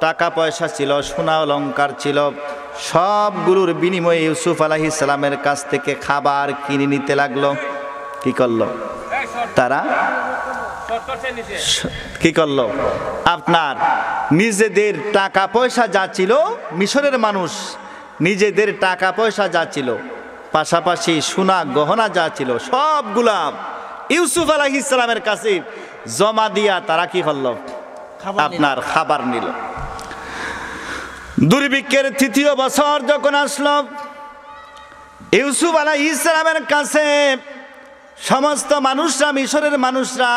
টাকা পয়সা ছিল, সোনা অলংকার ছিল, সবগুলোর বিনিময়ে ইউসুফ আলাইহিস সালামের কাছ থেকে খাবার কিনে নিতে লাগলো। কি করলো তারা? কি করলো? আপনার নিজেদের টাকা পয়সা যা ছিল, মিশরের মানুষ নিজেদের টাকা পয়সা যা ছিল, পাশাপাশি সোনা গহনা যা ছিল, সবগুলা ইউসুফ আলাইহিস সালামের কাছে জমা দিয়া তারা কি করলো? আপনার খাবার নিল। দুর্ভিক্ষের তৃতীয় বছর যখন আসলো, ইউসুফ আলাইহিস সালামের কাছে সমস্ত মানুষরা, মিশরের মানুষরা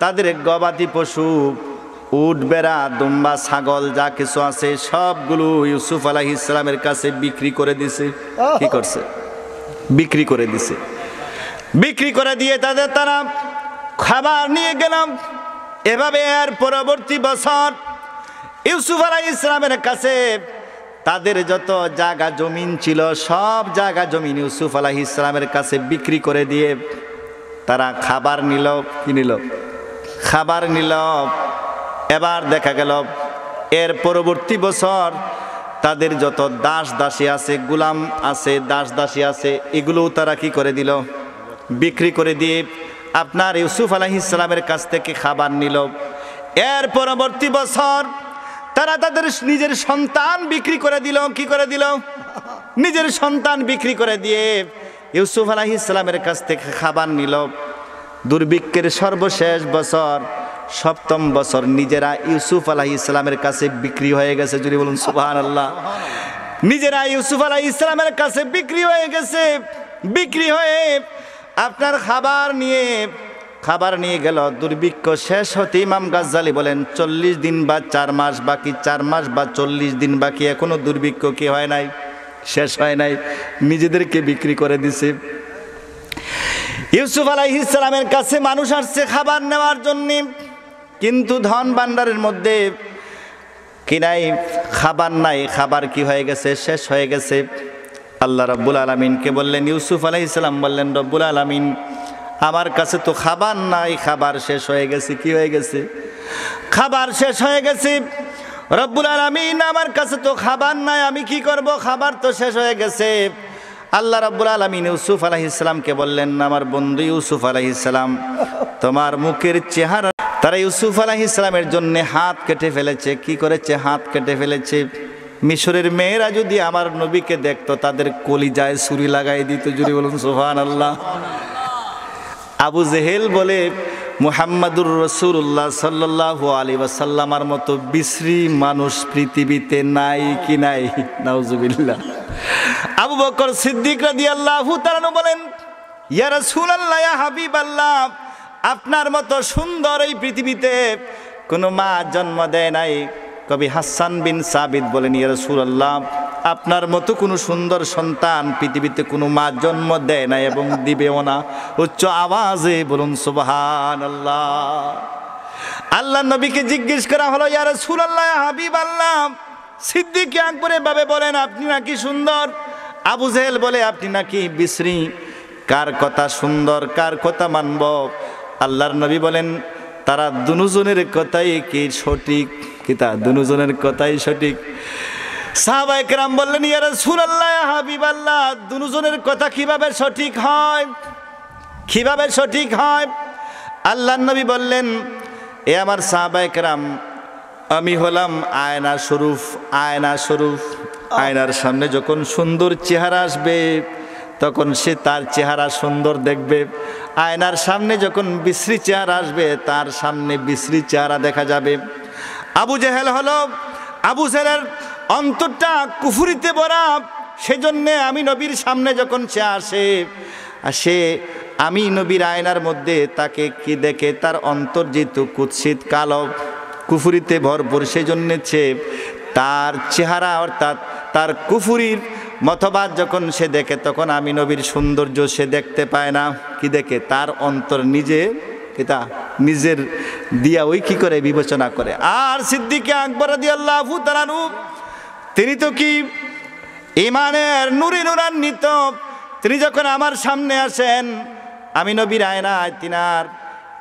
তাদের গবাদি পশু, উট, বেড়া, দুম্বা, ছাগল যা কিছু আছে সবগুলো ইউসুফ আলাইহিস সালামের কাছে বিক্রি করে দিছে। কি করছে? বিক্রি করে দিছে। বিক্রি করে দিয়ে তারা খাবার নিয়ে গেলাম। এভাবে এর পরবর্তী বছর ইউসুফ আলাইহিস সালামের কাছে তাদের যত জায়গা জমিন ছিল সব জায়গা জমিন ইউসুফ আলাইহিস সালামের কাছে বিক্রি করে দিয়ে তারা খাবার নিল। কি নিল? খাবার নিল। এবার দেখা গেল এর পরবর্তী বছর তাদের যত দাস দাসী আছে, গোলাম আছে, দাস দাসী আছে, এগুলোও তারা কি করে দিল? বিক্রি করে দিয়ে আপনার ইউসুফ আলাইহিস সালামের কাছ থেকে খাবার নিল। এর পরবর্তী বছর তারা তাদের নিজের সন্তান বিক্রি করে দিল। কি করে দিল? নিজের সন্তান বিক্রি করে দিয়ে ইউসুফ আলাইহিস সালামের কাছ থেকে খাবার নিল। দুর্ভিক্ষের সর্বশেষ বছর, সপ্তম বছর নিজেরা ইউসুফ আলাইহিস সালামের কাছে বিক্রি হয়ে গেছে। যদি বলুন সুবহানাল্লাহ। নিজেরা ইউসুফ আলাইহিস সালামের কাছে বিক্রি হয়ে গেছে। বিক্রি হয়ে আপনার খাবার নিয়ে গেল। দুর্ভিক্ষ শেষ হতে ইমাম গাজ্জালি বলেন 40 দিন বা 4 মাস বাকি, 4 মাস বা 40 দিন বাকি, এখনো দুর্ভিক্ষ কি হয় নাই? শেষ হয় নাই। নিজেদেরকে বিক্রি করে দিছে। ইউসুফ আলাইহিস সালামের কাছে মানুষ আসছে খাবার নেওয়ার জন্য, কিন্তু ধন ভাণ্ডারের মধ্যে কি নাই? খাবার নাই। খাবার কি হয়ে গেছে? শেষ হয়ে গেছে। আল্লাহ রাব্বুল আলামিনকে বললেন, ইউসুফ আলাইহিস সালাম বললেন, রব্বুল আলামিন আমার কাছে তো খাবার নাই, খাবার শেষ হয়ে গেছে। কি হয়ে গেছে? খাবার শেষ হয়ে গেছে। রব্বুল আলামিন আমার কাছে তো খাবার নাই, আমি কি করব? খাবার তো শেষ হয়ে গেছে। আল্লাহ রাব্বুল আলামিন ইউসুফ আলাইহিস সালামকে বললেন, আমার বন্ধু ইউসুফ আলাইহিস সালাম তোমার মুখের চেহারা। তারা ইউসুফ আলাইহিস সালামের জন্য হাত কেটে ফেলেছে। কি করেছে? হাত কেটে ফেলেছে। মিশরের মেয়েরা যদি আমার নবীকে দেখতো তাদের কলিজায় ছুরি লাগাই দিত। যদি বলুন সুবহানাল্লাহ। আবু জেহেল বলে মুহাম্মাদুর রাসূলুল্লাহ সাল্লাল্লাহু আলাইহি ওয়াসাল্লামের মতো বিশ্রী মানুষ পৃথিবীতে নাই। কি নাই? নাউজুবিল্লাহ। আবু বকর সিদ্দিক রাদিয়াল্লাহু তাআলা বলেন, ইয়া রাসূলুল্লাহ, ইয়া হাবিবাল্লাহ, আপনার মতো সুন্দর এই পৃথিবীতে কোনো মা জন্ম দেয় নাই। কবি হাসান বিন সাবিত বলেন, ইয়া রাসূলুল্লাহ, আপনার মতো কোনো সুন্দর সন্তান পৃথিবীতে কোনো মা জন্ম দেয় না এবং দিবেও না। উচ্চ আওয়াজে বলুন সুবহানাল্লাহ। আল্লাহ নবীকে জিজ্ঞেস করা হলো, ইয়া রাসূলুল্লাহ, ইয়া হাবিবাল্লাহ, সিদ্দিক আকবর এভাবে বলেন আপনি নাকি সুন্দর, আবু জেহেল বলে আপনি নাকি বিশ্রী, কার কথা সুন্দর, কার কথা মানব? আল্লাহর নবী বলেন, তারা দুজনের কথাই কি সঠিক? কিতা দুজনের কথাই সঠিক। সাহাবায়ে কেরাম বললেন, ইয়া রাসূলুল্লাহ, ইয়া হাবিবাল্লাহ, দুজনের কথা কিভাবে সঠিক হয়? কিভাবে সঠিক হয়? আল্লাহর নবী বললেন, এ আমার সাহাবায়ে কেরাম, আমি হলাম আয়না স্বরূপ। আয়না স্বরূপ। আয়নার সামনে যখন সুন্দর চেহারা আসবে তখন সে তার চেহারা সুন্দর দেখবে। আয়নার সামনে যখন বিশ্রী চেহারা আসবে তার সামনে বিশ্রী চেহারা দেখা যাবে। আবু জেহেল হলো, আবু জেহেলের অন্তরটা কুফরিতে ভরা। সেজন্যে আমি নবীর সামনে যখন সে আসে আমি নবীর আয়নার মধ্যে তাকে কি দেখে? তার অন্তর যেহেতু কুৎসিত, কালো, কুফরিতে ভরপুর, সেই জন্যে সে তার চেহারা অর্থাৎ তার কুফরির মতবাদ যখন সে দেখে তখন আমি নবীর সৌন্দর্য সে দেখতে পায় না। কি দেখে? তার অন্তর নিজের দিয়া ওই কি করে বিবেচনা করে। আর সিদ্দিক আকবর রাদিয়াল্লাহু তাআলা আনহু, তিনি তো কি ঈমানের নূরে নূরান্বিত। তিনি যখন আমার সামনে আসেন আমি নবীর আয়নায় তিনার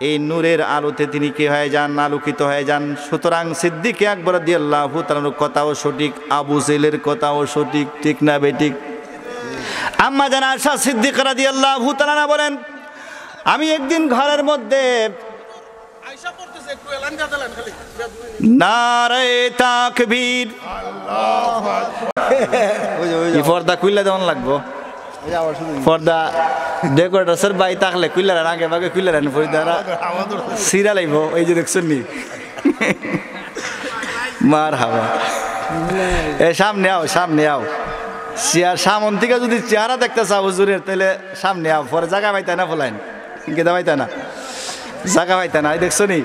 এই নূরের আলোতে তিনি কি হয়ে যান? আলোকিত হয়ে যান। সুতরাং সিদ্দিক আকবর রাদিয়াল্লাহু তাআলার কথাও সঠিক, আবু জেহেলের কথাও সঠিক। ঠিক না বেঠিক? আম্মা জান আয়েশা সিদ্দিকা রাদিয়াল্লাহু তাআলা বলেন, আমি একদিন ঘরের মধ্যে নারে তাকবীর, পর্দা খুললে দেওয়ান লাগবো। পর্দা ডেকোরেটর বাই থাকলে কুইলার আগে ভাগে কুইলার পর্দারা সিরা লাইব। এই যে দেখছেন নি, মার হাওয়া। এ সামনে আও, সামনে আও। সামন থেকে যদি চেহারা দেখতে চাও হুজুরের তাহলে সামনে আও। পরে জায়গা পাইতে না ফলাইন, কেদা পাইতে না, জায়গা পাইতে না। এই দেখছো নি,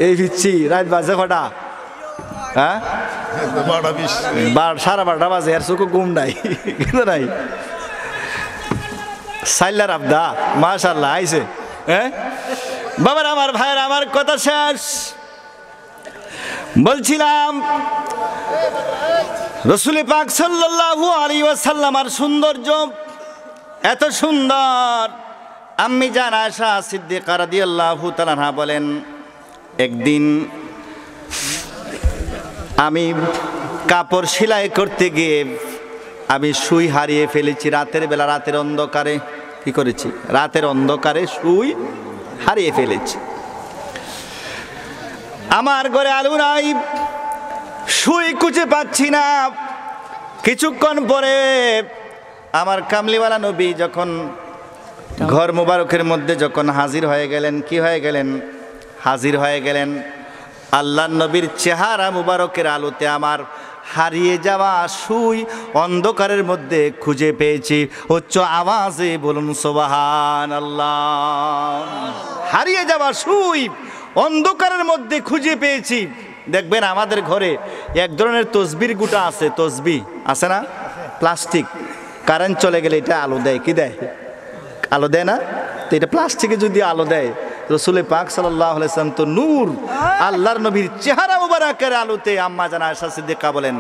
এই ভিচ্ছি রাত বাজে কটা? হ্যাঁ, 12:30 বাজে। আর চোখে ঘুম নাই, কিন্তু নাই। সাইলার আবদা মাশাআল্লাহ আইছে। হ্যাঁ বাবার আমার ভাইয়ের আমার কথা শেষ। বলছিলাম রাসূল পাক সাল্লাল্লাহু আলাইহি ওয়াসাল্লাম আর সৌন্দর্য এত সুন্দর। আম্মি জান আয়েশা সিদ্দিকা রাদিয়াল্লাহু তাআলা আনহা বলেন, একদিন আমি কাপড় সেলাই করতে গিয়ে আমি সুই হারিয়ে ফেলেছি। রাতের বেলা, রাতের অন্ধকারে কি করেছি? রাতের অন্ধকারে সুই হারিয়ে ফেলেছি। আমার ঘরে আলো নাই, সুই খুঁজে পাচ্ছি না। কিছুক্ষণ পরে আমার কামলিওয়ালা নবী যখন ঘর মুবারকের মধ্যে যখন হাজির হয়ে গেলেন, কি হয়ে গেলেন? হাজির হয়ে গেলেন। আল্লাহর নবীর চেহারা মুবারকের আলোতে আমার হারিয়ে যাওয়া সুই অন্ধকারের মধ্যে খুঁজে পেয়েছি। উচ্চ আওয়াজে বলুন সুবহানাল্লাহ। হারিয়ে যাওয়া সুই অন্ধকারের মধ্যে খুঁজে পেয়েছি। দেখবেন আমাদের ঘরে এক ধরনের তসবির গুটা আছে, তসবি আছে না? প্লাস্টিক, কারেন্ট চলে গেলে এটা আলো দেয়, কি দেয়? আলো দেয় না? তো এটা প্লাস্টিকে যদি আলো দেয়, রাসূল পাক সাল্লাল্লাহু আলাইহি ওয়াসাল্লাম তো নূর। আল্লাহর নবীর চেহারা মুবারকের আলোতে আম্মা জান আয়েশা সিদ্দিকা বলেন,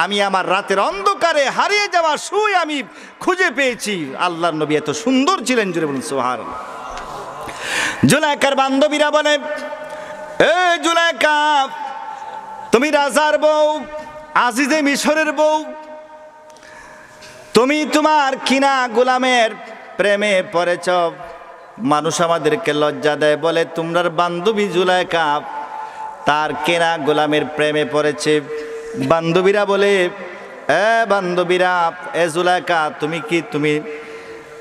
আমি আমার রাতের অন্ধকারে হারিয়ে যাওয়া সুই আমি খুঁজে পেয়েছি। আল্লাহর নবী এত সুন্দর ছিলেন, জুড়ে বলুন সুবহানাল্লাহ। জুলাইখার বান্ধবীরা বলে, এ জুলাইখা, তুমি রাজার বউ, আজিজে মিশরের বউ, তুমি তোমার কিনা গোলামের প্রেমে পড়েছ। মানুষ আমাদেরকে লজ্জা দেয়, বলে তোমরার বান্ধবী জুলাইখা তার কেনা গোলামের প্রেমে পড়েছে। বান্ধবীরা বলে, বান্ধবীরা, এ জুলাইখা, তুমি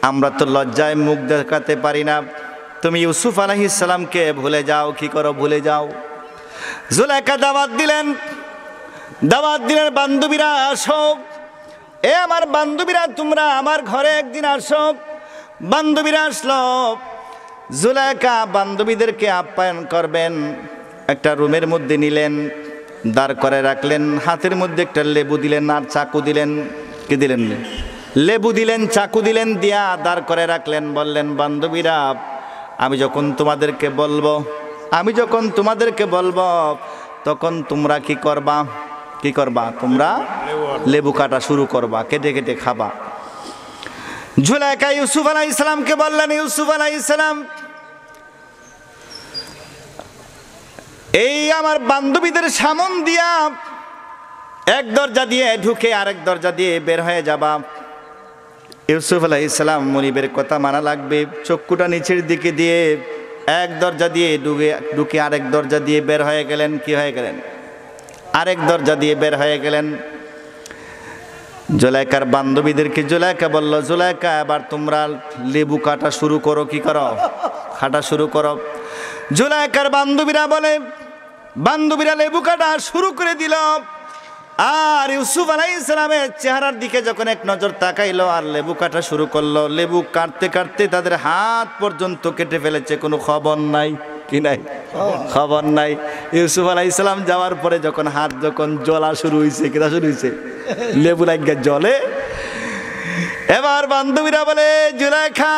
আমরা তো লজ্জায় মুখ দেখাতে পারি না, তুমি ইউসুফ আলাইহিস সালামকে ভুলে যাও। কি করো? ভুলে যাও। জুলাইখা দাওয়াত দিলেন বান্ধবীরা আসো, এ আমার বান্ধবীরা, তোমরা আমার ঘরে একদিন আসো। বান্ধবীরা আসলো। জুলাইখা বান্ধবীদেরকে আপ্যায়ন করবেন, একটা রুমের মধ্যে নিলেন, দাঁড় করে রাখলেন, হাতের মধ্যে একটা লেবু দিলেন আর চাকু দিলেন। কি দিলেন? লেবু দিলেন, চাকু দিলেন, দিয়া দাঁড় করে রাখলেন। বললেন, বান্ধবীরা, আমি যখন তোমাদেরকে বলবো তখন তোমরা কি করবা? তোমরা লেবু কাটা শুরু করবা, কেটে কেটে খাবা। জুলাইখা ইউসুফ আলাইহিস সালামকে বললেন, ইউসুফ আলাইহিস সালাম, এই আমার বান্ধবীদের সামন দিয়া এক দরজা দিয়ে ঢুকে আরেক দরজা দিয়ে বের হয়ে যাবা। ইউসুফ আলাইহিস সালাম মনিবের কথা মানা লাগবে। চক্ষুটা নিচের দিকে দিয়ে এক দরজা দিয়ে ঢুকে আরেক দরজা দিয়ে বের হয়ে গেলেন। কি হয়ে গেলেন? আরেক দরজা দিয়ে বের হয়ে গেলেন। জুলাইখার বান্ধবীদেরকে জুলাইখা বলল, জুলাইখা, এবার তোমরা লেবু কাটা শুরু করো। কি করো? কাটা শুরু করো। জুলাইখার বান্ধবীরা লেবু কাটা শুরু করে দিল। আর ইউসুফ আলাইহিস সালামের চেহারার দিকে যখন এক নজর তাকাইলো আর লেবু কাটা শুরু করলো, লেবু কাটতে কাটতে তাদের হাত পর্যন্ত কেটে ফেলেছে, কোনো খবর নাই। কি নাই? খবর নাই। ইউসুফ আলাইহিস সালাম যাওয়ার পরে যখন হাত জ্বলা শুরু হয়েছে, কেটা শুরু হয়েছে? লেবু লাগিয়া জলে। এবার বান্ধবীরা বলে, জুলাইখা,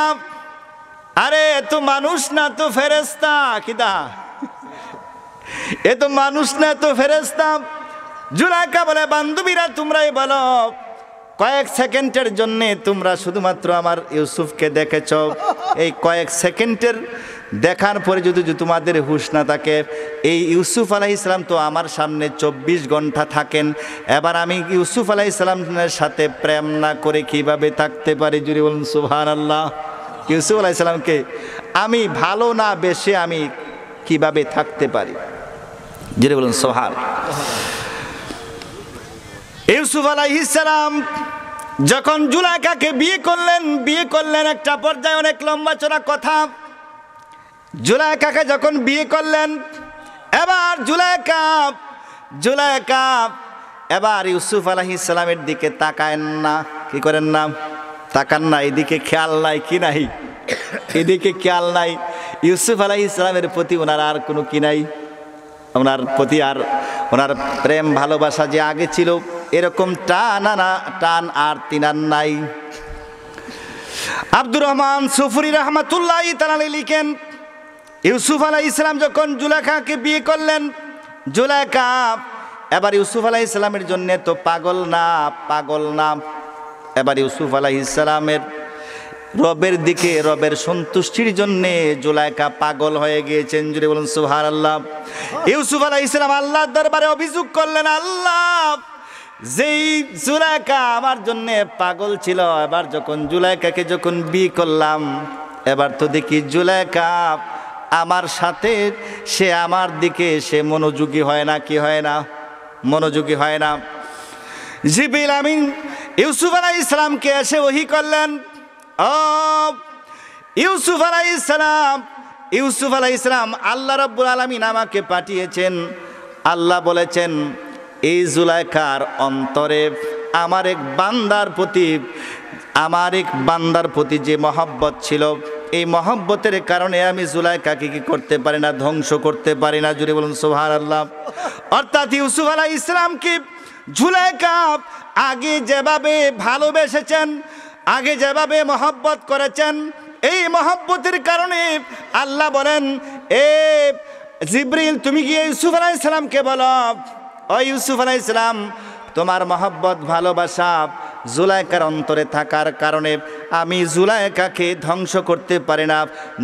আরে এ তো মানুষ না, তো ফেরেশতা। কিদা? এ তো মানুষ না, তো ফেরেশতা। জুলাইখা বলে, বান্ধবীরা, তোমরাই বলো, কয়েক সেকেন্ডের জন্য তোমরা শুধুমাত্র আমার ইউসুফকে দেখেছ। এই কয়েক সেকেন্ডের দেখার পরে যদি তোমাদের হুঁশ না থাকে, এই ইউসুফ আলাইহিস সালাম তো আমার সামনে 24 ঘন্টা থাকেন। এবার আমি ইউসুফ আলাইহিস সালামের সাথে প্রেম না করে কিভাবে থাকতে পারি? জুড়ে বলুন সুবহানাল্লাহ। ইউসুফ আলাইহিস সালামকে আমি ভালো না বেশে আমি কিভাবে থাকতে পারি? জুড়ে বলুন সুবহানাল্লাহ। ইউসুফ আলাইহিস সালাম যখন জুলাইখাকে বিয়ে করলেন একটা পর্যায়ে, অনেক লম্বা চড়া কথা। জুলাইখাকে যখন বিয়ে করলেন, এবার জুলাইখা এবার ইউসুফ আলাইহিস সালামের দিকে তাকায়েন না। কি করেন না? তাকান না, এদিকে খেয়াল নাই। কি নাই? এদিকে খেয়াল নাই। ইউসুফ আলাইহিস সালামের প্রতি ওনার আর কোনো কি নাই, ওনার প্রতি আর ওনার প্রেম ভালোবাসা যে আগে ছিল এরকম টান আর তিনার নাই। আব্দুর রহমান সুফরি রহমাতুল্লাহি তাআলা লিখেন, ইউসুফ আলাইহিস সালাম যখন জুলেখাকে বিয়ে করলেন, জুলেখা এবার ইউসুফ আলাইহিস সালামের জন্য তো পাগল না। এবার ইউসুফ আলাইহিস সালামের রবের দিকে, রবের সন্তুষ্টির জন্য জুলেখা পাগল হয়ে গিয়েছেন। জুড়ে বলুন সুবহানাল্লাহ। ইউসুফ আলাইহিস সালাম আল্লাহর দরবারে অভিযোগ করলেন, আল্লাহ, যেই জুলেখা আমার জন্য পাগল ছিল, এবার যখন জুলেখাকে যখন বিয়ে করলাম, এবার তো দেখি জুলেখা আমার সাথে, সে আমার দিকে সে মনোযোগী হয় না। কি হয় না? মনোযোগী হয় না। জিবরিল আমিন ইউসুফ আলাইহিস সালামকে এসে ওহী করলেন, ও ইউসুফ আলাইহিস সালাম, আল্লাহ রাব্বুল আলামিন আমাকে পাঠিয়েছেন। আল্লাহ বলেছেন, এই জুলেখার অন্তরে আমার এক বান্দার প্রতি যে মহব্বত ছিল, এই মহব্বতের কারণে আমি জুলেখাকে কি করতে পারি না? ধ্বংস করতে পারি না। জুড়ে বলুন সুবহানাল্লাহ। অর্থাৎ ইউসুফ আলাইহিস সালামকে জুলেখা আগে যেভাবে ভালোবেসেছেন, আগে যেভাবে মহব্বত করেছেন, এই মহব্বতের কারণে আল্লাহ বলেন, এ জিবরিল, তুমি গিয়ে ইউসুফ আলাইহিস সালামকে বলো, ও ইউসুফ আলাইহিস সালাম, তোমার মহব্বত ভালোবাসা জুলেখার অন্তরে থাকার কারণে আমি জুলেখাকে ধ্বংস করতে পারি না,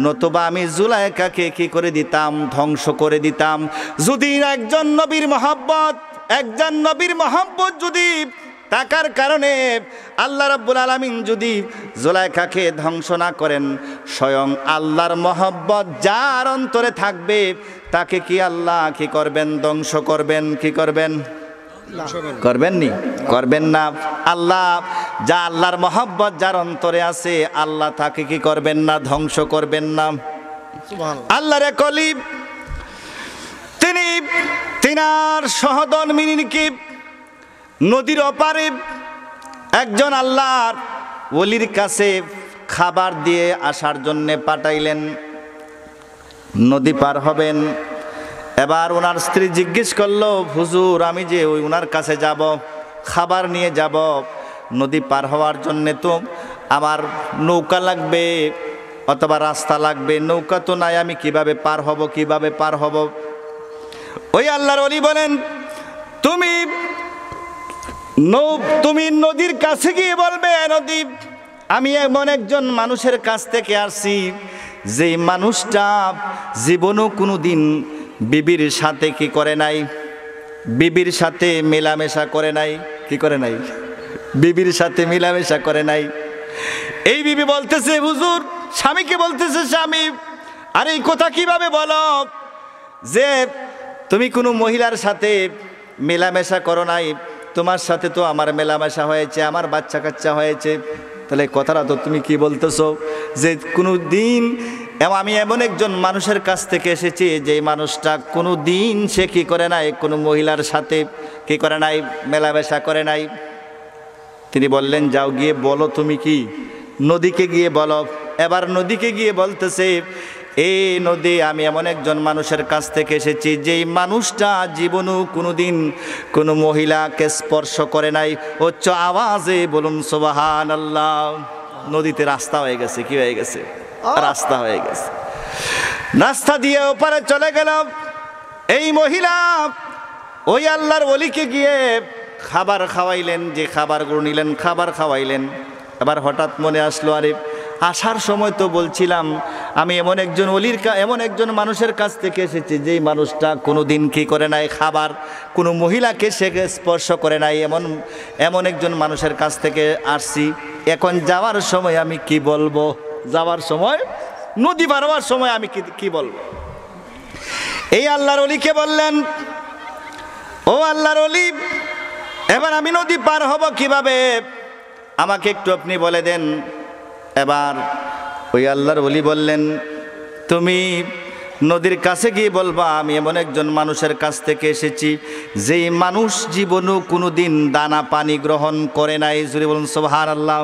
নতুবা আমি জুলেখাকে কি করে দিতাম? ধ্বংস করে দিতাম। যদি একজন নবীর মহব্বত যদি থাকার কারণে আল্লাহ রাব্বুল আলামিন যদি জুলেখাকে ধ্বংস না করেন, স্বয়ং আল্লাহর মহব্বত যার অন্তরে থাকবে তাকে কি আল্লাহ কি করবেন? ধ্বংস করবেন। কি করবেন? করবেন না। আল্লাহর মহব্বত যার অন্তরে আছে, আল্লাহ তাকে কি করবেন না? ধ্বংস করবেন না। আল্লাহর এক ওলি, তিনার সহদর মিনিনকে নদীর ওপারে একজন আল্লাহর ওলির কাছে খাবার দিয়ে আসার জন্যে পাঠাইলেন। নদী পার হবেন, এবার ওনার স্ত্রী জিজ্ঞেস করলো, হুজুর, আমি যে ওনার কাছে যাব, খাবার নিয়ে যাব, নদী পার হওয়ার জন্যে তো আমার নৌকা লাগবে অথবা রাস্তা লাগবে, নৌকা তো নাই, আমি কিভাবে পার হব? ওই আল্লাহর ওলি বলেন, তুমি নদীর কাছে গিয়ে বলবে, নদী, আমি এমন একজন মানুষের কাছ থেকে আসছি, যেই মানুষটা জীবনও কোনো দিন বিবির সাথে কি করে নাই? বিবির সাথে মেলামেশা করে নাই। কি করে নাই? বিবির সাথে মেলামেশা করে নাই। এই বিবি বলতেছে, হুজুর, স্বামীকে বলতেছে, স্বামী, আরে এই কথা কিভাবে বলো যে তুমি কোনো মহিলার সাথে মেলামেশা করো নাই? তোমার সাথে তো আমার মেলামেশা হয়েছে, আমার বাচ্চা কাচ্চা হয়েছে, তাহলে কথাটা তো তুমি কি বলতেছো যে কোনো দিন আমি এমন একজন মানুষের কাছ থেকে এসেছি, যে মানুষটা কোনো দিন সে কি করে নাই? কোনো মহিলার সাথে কি করে নাই? মেলামেশা করে নাই। তিনি বললেন, যাও গিয়ে বলো, তুমি কি? নদীকে গিয়ে বলো। এবার নদীকে গিয়ে বলতেছে, এই নদী, আমি এমন একজন মানুষের কাছ থেকে এসেছি, যেই মানুষটা জীবনও কোনো দিন কোনো মহিলাকে স্পর্শ করে নাই। উচ্চ আওয়াজে বলুন সুবহানাল্লাহ। নদীতে রাস্তা হয়ে গেছে। কি হয়ে গেছে? রাস্তা হয়ে গেছে। রাস্তা দিয়ে ওপারে চলে গেল। এই মহিলা ওই আল্লাহর ওলিকে গিয়ে খাবার খাওয়াইলেন, যে খাবারগুলো নিলেন, খাবার খাওয়াইলেন। এবার হঠাৎ মনে আসলো, আরে আসার সময় তো বলছিলাম আমি এমন একজন মানুষের কাছ থেকে এসেছি, যেই মানুষটা কোনো দিন কি করে নাই? খাবার কোনো মহিলাকে সে স্পর্শ করে নাই, এমন একজন মানুষের কাছ থেকে আসছি। এখন যাওয়ার সময় আমি কি বলবো? যাওয়ার সময়, নদী পার হওয়ার সময় আমি কি বলবো? এই আল্লাহর ওলিকে বললেন, ও আল্লাহর ওলি, এবার আমি নদী পার হব কিভাবে? আমাকে একটু আপনি বলে দেন। এবার ওই আল্লাহর ওলি বললেন, তুমি নদীর কাছে গিয়ে বলবা, আমি এমন একজন মানুষের কাছ থেকে এসেছি, যেই মানুষ জীবনও কোনো দিন দানা পানি গ্রহণ করে নাই। জুড়ে বলুন সুবহানাল্লাহ।